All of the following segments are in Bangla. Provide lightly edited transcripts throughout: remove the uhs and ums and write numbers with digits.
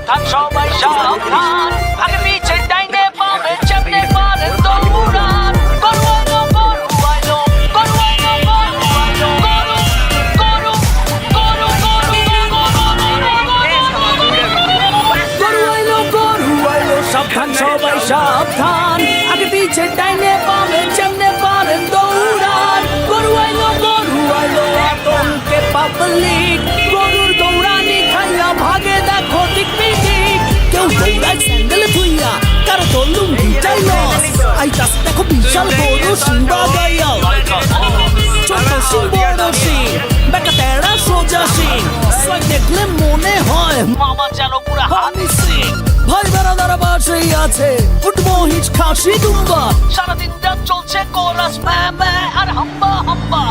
সাবধান সবাই সাবধান আগে পিছে ডাইনে বামে যেমনে পারেন দৌড়ান গরু আইলো গরু আইলো গরু আইলো গরু আইলো গরু গরু গরু আইলো সাবধান সবাই সাবধান আগে পিছে ডাইনে বামে যেমনে পারেন দৌড়ান গরু আইলো আতঙ্কে পাবলিক গরুর দৌড়ানি খাইয়া ভাগে দেখো দিক বিদিক কেউ দৌড়ায় স্যান্ডেল ধুইয়া কারো তো লুঙ্গিটাই লস আইতাছে দেখো বিশাল গরু সিংবা গাইয়া ছোট সিং বড় সিং বেটা তেড়া সোজা সিং সবাই দেখলে মনে হয় মামা যেন পুরা হানি সিং ভাই বেড়াদারা বাসেই আছে উঠবো হিচ খাসি দুম্বা সারাদিনটা চলছে কোরাস ম্যা আর হাম্বা হাম্বা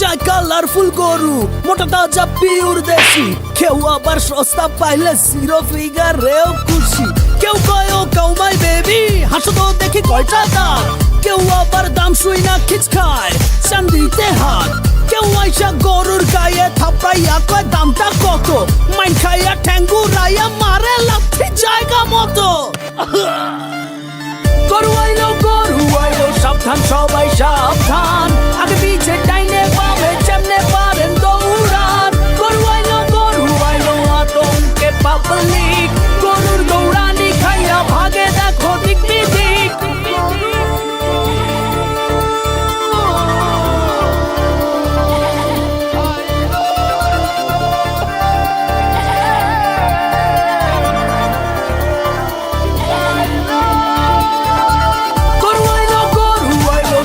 চাই কালারফুল গরু মোটা তাজা পিওর দেশি কেউ আবার সস্তা পাইলে জিরো ফিগারেও খুশি কেউ কয় ও কাউমাই বেবি হাসো তো দেখি কয়টা দাম কেউ আবার দাম শুই না খিচ খায় চান্দিতে হাত কেউ আইসা গরুর গায়ে থাপড়াইয়া কয় দামটা কত মাইন খাইয়া ঠ্যাঙ্গু রাইয়া মারে লাথি জায়গা মতো গরু আইলো সাবধান সবাই সাবধান আগে পিছে ডাইনে বামে যেমনে পারেন দৌড়ান গরু আইলো আতঙ্কে পাবলিক গরুর দৌড়ানি খাইয়া ভাগে দেখো দিক বিদিক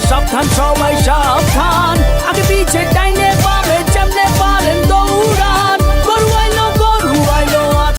সাবধান সবাই